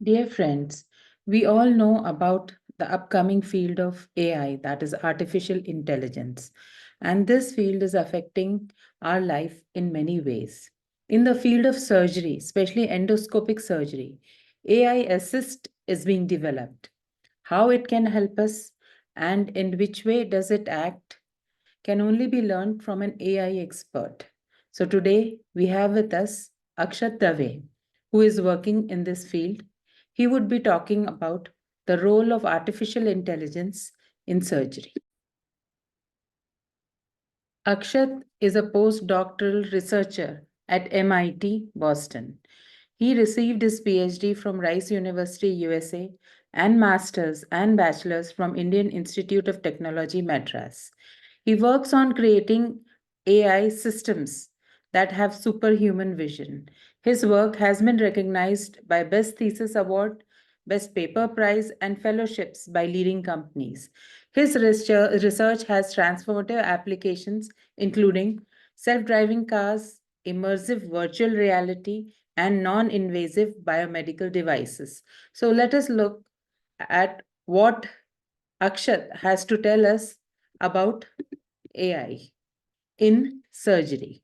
Dear friends, we all know about the upcoming field of AI, that is artificial intelligence. And this field is affecting our life in many ways. In the field of surgery, especially endoscopic surgery, AI assist is being developed. How it can help us and in which way does it act can only be learned from an AI expert. So today we have with us Akshat Dave, who is working in this field. He would be talking about the role of artificial intelligence in surgery. Akshat is a postdoctoral researcher at MIT, Boston. He received his PhD from Rice University, USA, and master's and bachelor's from Indian Institute of Technology, Madras. He works on creating AI systems that have superhuman vision. His work has been recognized by Best Thesis Award, Best Paper Prize, and fellowships by leading companies. His research has transformative applications, including self driving cars, immersive virtual reality, and non invasive biomedical devices. So, let us look at what Akshat has to tell us about AI in surgery.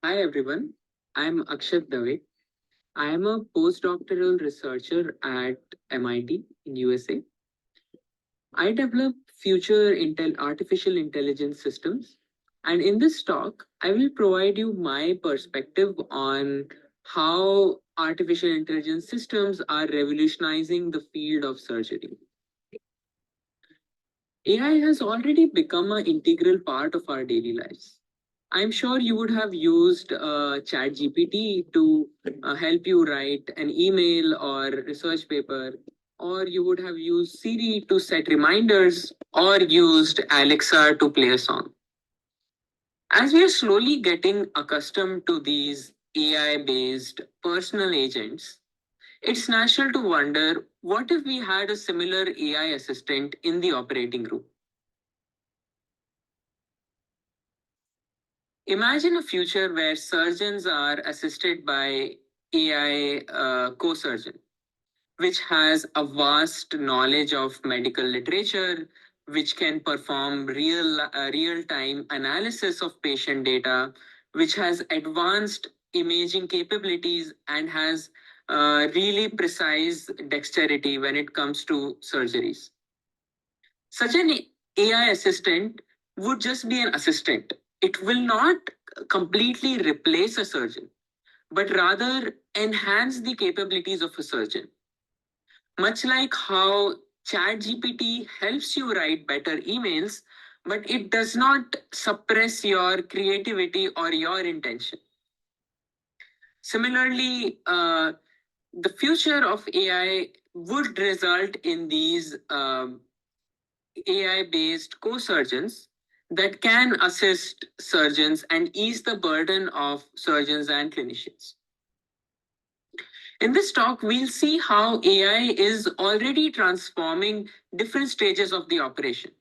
Hi everyone, I'm Akshat Dave. I am a postdoctoral researcher at MIT in USA. I develop artificial intelligence systems, and in this talk, I will provide you my perspective on how artificial intelligence systems are revolutionizing the field of surgery. AI has already become an integral part of our daily lives. I'm sure you would have used ChatGPT to help you write an email or research paper, or you would have used Siri to set reminders, or used Alexa to play a song. As we are slowly getting accustomed to these AI based personal agents, it's natural to wonder what if we had a similar AI assistant in the operating room? Imagine a future where surgeons are assisted by AI co-surgeon, which has a vast knowledge of medical literature, which can perform real-time analysis of patient data, which has advanced imaging capabilities and has really precise dexterity when it comes to surgeries. Such an AI assistant would just be an assistant. It will not completely replace a surgeon, but rather enhance the capabilities of a surgeon. Much like how ChatGPT helps you write better emails, but it does not suppress your creativity or your intention. Similarly, the future of AI would result in these AI based co surgeons that can assist surgeons and ease the burden of surgeons and clinicians. In this talk, we'll see how AI is already transforming different stages of the operation,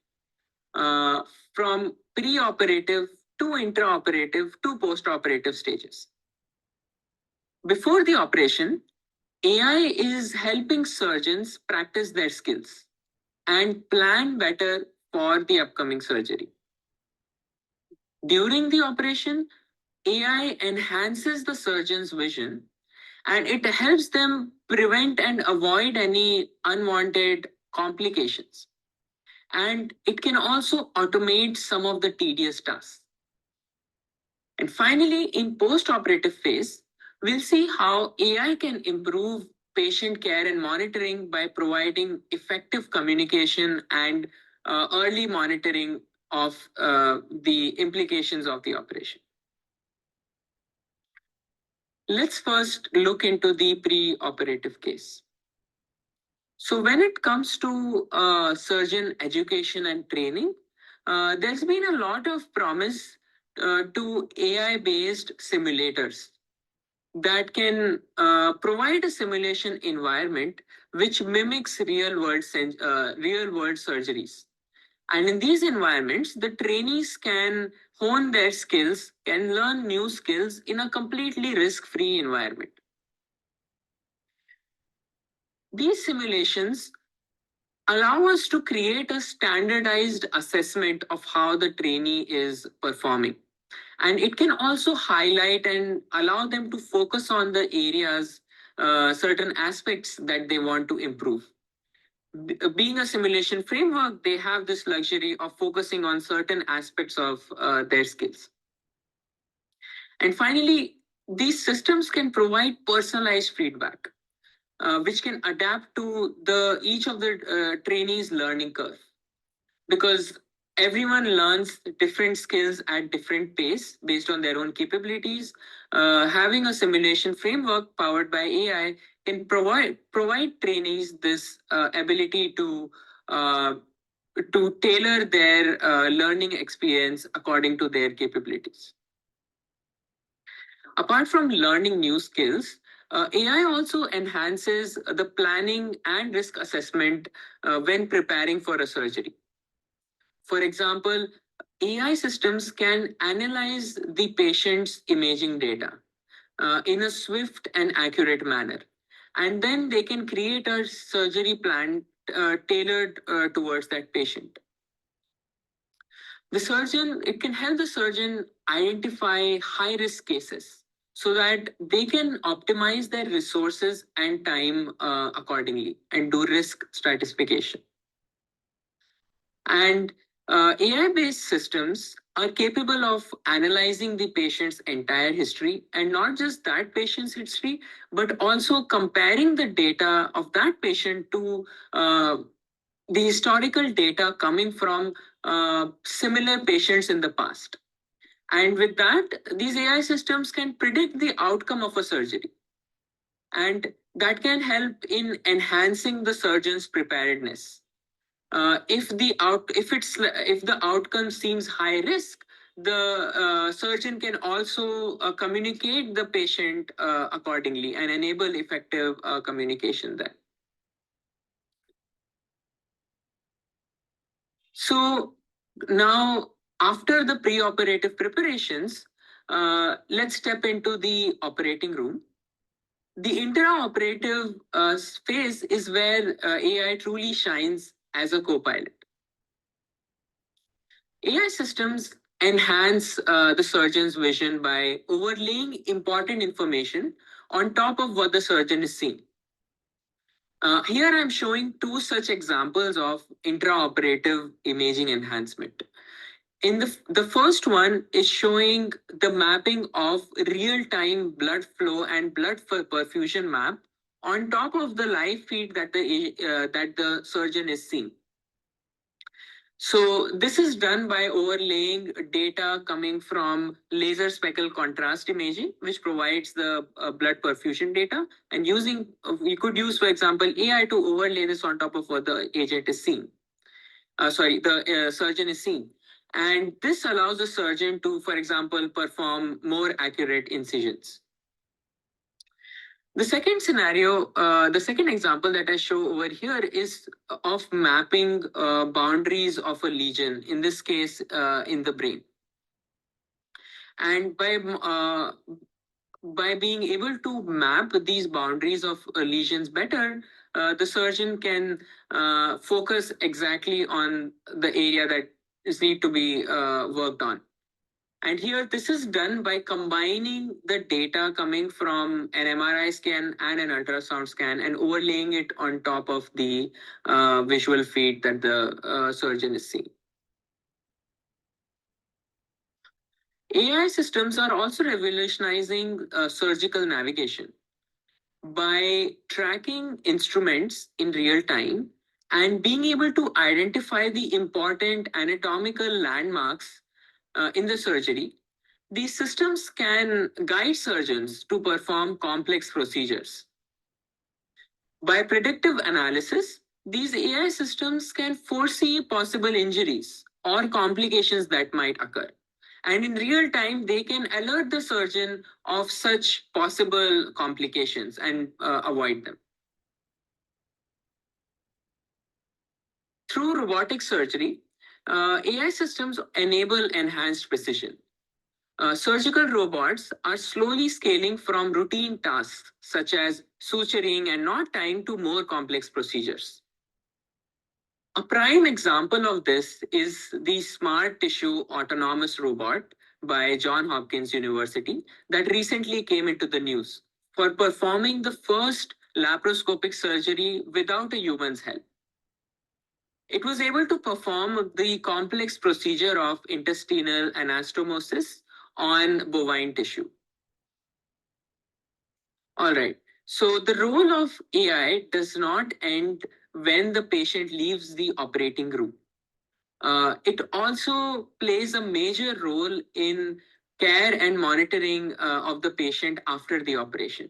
uh, from pre-operative to intraoperative to post-operative stages. Before the operation, AI is helping surgeons practice their skills and plan better for the upcoming surgery. During the operation, AI enhances the surgeon's vision and it helps them prevent and avoid any unwanted complications. And it can also automate some of the tedious tasks. And finally, in post-operative phase, we'll see how AI can improve patient care and monitoring by providing effective communication and early monitoring of the implications of the operation. Let's first look into the pre-operative case. So when it comes to surgeon education and training, there's been a lot of promise to AI-based simulators that can provide a simulation environment which mimics real world surgeries. And in these environments, the trainees can hone their skills, can learn new skills in a completely risk free environment. These simulations allow us to create a standardized assessment of how the trainee is performing. And it can also highlight and allow them to focus on the areas, certain aspects that they want to improve. Being a simulation framework, they have this luxury of focusing on certain aspects of their skills. And finally, these systems can provide personalized feedback, which can adapt to the each of the trainees' learning curve, because everyone learns different skills at different pace based on their own capabilities. Having a simulation framework powered by AI can provide trainees this ability uh, to tailor their learning experience according to their capabilities. Apart from learning new skills, AI also enhances the planning and risk assessment when preparing for a surgery. For example, AI systems can analyze the patient's imaging data in a swift and accurate manner. And then they can create a surgery plan tailored towards that patient. It can help the surgeon identify high risk cases so that they can optimize their resources and time accordingly and do risk stratification. And AI based systems are capable of analyzing the patient's entire history, and not just that patient's history, but also comparing the data of that patient to the historical data coming from similar patients in the past. And with that, these AI systems can predict the outcome of a surgery. And that can help in enhancing the surgeon's preparedness. If the outcome seems high risk, the surgeon can also communicate the patient accordingly and enable effective communication there. So now, after the pre-operative preparations, let's step into the operating room. The intraoperative phase is where AI truly shines as a co-pilot. AI systems enhance the surgeon's vision by overlaying important information on top of what the surgeon is seeing. Here I'm showing two such examples of intraoperative imaging enhancement. The first one is showing the mapping of real-time blood flow and blood perfusion map on top of the live feed that the surgeon is seeing. So this is done by overlaying data coming from laser speckle contrast imaging, which provides the blood perfusion data, and you could use, for example, AI to overlay this on top of what the agent is seeing. The surgeon is seeing. And this allows the surgeon to, for example, perform more accurate incisions. The second example that I show over here is of mapping boundaries of a lesion, in this case, in the brain. And by being able to map these boundaries of lesions better, the surgeon can focus exactly on the area that is need to be worked on. And here, this is done by combining the data coming from an MRI scan and an ultrasound scan and overlaying it on top of the visual feed that the surgeon is seeing. AI systems are also revolutionizing surgical navigation by tracking instruments in real time and being able to identify the important anatomical landmarks in the surgery. These systems can guide surgeons to perform complex procedures. By predictive analysis, these AI systems can foresee possible injuries or complications that might occur. And in real time, they can alert the surgeon of such possible complications and avoid them. Through robotic surgery, AI systems enable enhanced precision. Surgical robots are slowly scaling from routine tasks such as suturing and knot tying to more complex procedures. A prime example of this is the Smart Tissue Autonomous Robot by Johns Hopkins University that recently came into the news for performing the first laparoscopic surgery without a human's help. It was able to perform the complex procedure of intestinal anastomosis on bovine tissue. All right. So the role of AI does not end when the patient leaves the operating room. It also plays a major role in care and monitoring of the patient after the operation.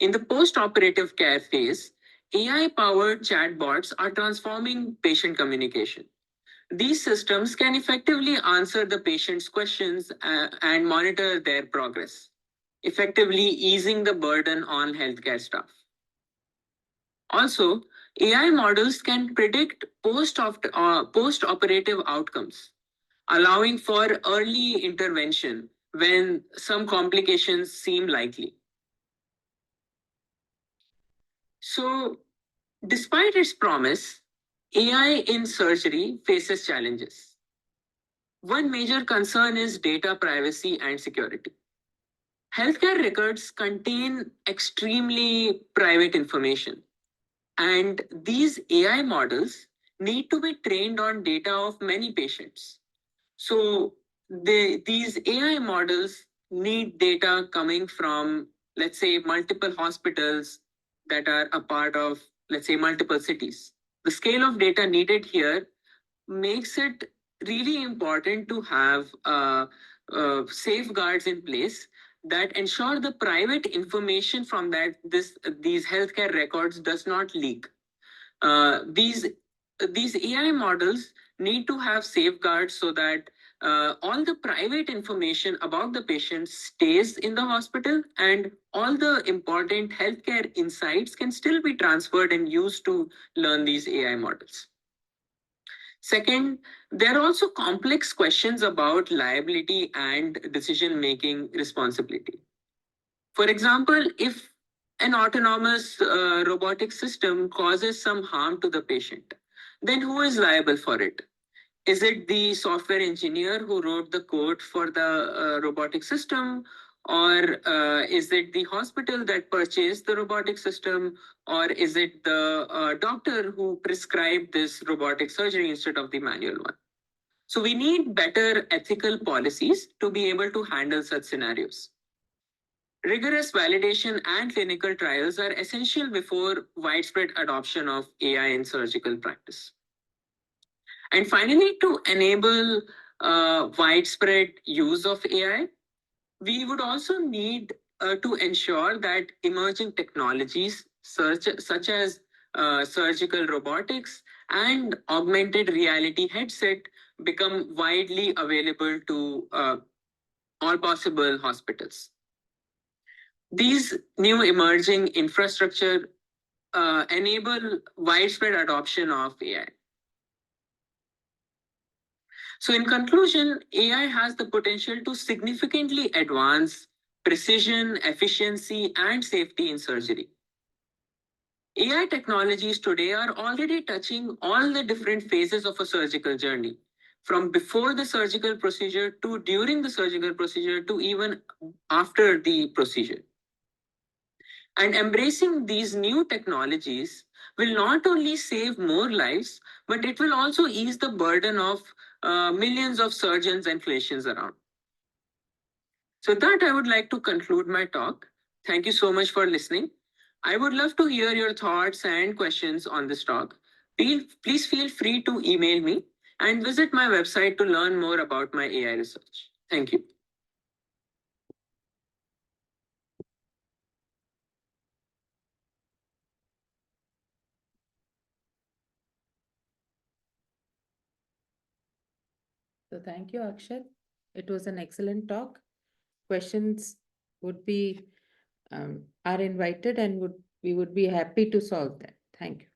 In the post-operative care phase, AI-powered chatbots are transforming patient communication. These systems can effectively answer the patient's questions and monitor their progress, effectively easing the burden on healthcare staff. Also, AI models can predict post-operative outcomes, allowing for early intervention when some complications seem likely. So, despite its promise, AI in surgery faces challenges. One major concern is data privacy and security. Healthcare records contain extremely private information, and these AI models need to be trained on data of many patients. So these AI models need data coming from, let's say, multiple hospitals that are a part of, let's say, multiple cities. The scale of data needed here makes it really important to have safeguards in place that ensure the private information from these healthcare records does not leak. These AI models need to have safeguards so that all the private information about the patient stays in the hospital, and all the important healthcare insights can still be transferred and used to learn these AI models. Second, there are also complex questions about liability and decision making responsibility. For example, if an autonomous robotic system causes some harm to the patient, then who is liable for it? Is it the software engineer who wrote the code for the robotic system? Or is it the hospital that purchased the robotic system? Or is it the doctor who prescribed this robotic surgery instead of the manual one? So we need better ethical policies to be able to handle such scenarios. Rigorous validation and clinical trials are essential before widespread adoption of AI in surgical practice. And finally, to enable widespread use of AI, we would also need to ensure that emerging technologies such as surgical robotics and augmented reality headset become widely available to all possible hospitals. These new emerging infrastructure enable widespread adoption of AI. So, in conclusion, AI has the potential to significantly advance precision, efficiency, and safety in surgery. AI technologies today are already touching all the different phases of a surgical journey, from before the surgical procedure to during the surgical procedure to even after the procedure. And embracing these new technologies will not only save more lives, but it will also ease the burden of millions of surgeons and clinicians around. So, that I would like to conclude my talk. Thank you so much for listening. I would love to hear your thoughts and questions on this talk. Please feel free to email me and visit my website to learn more about my AI research. Thank you. So thank you, Akshat. It was an excellent talk. Questions would be are invited and would we would be happy to solve them. Thank you.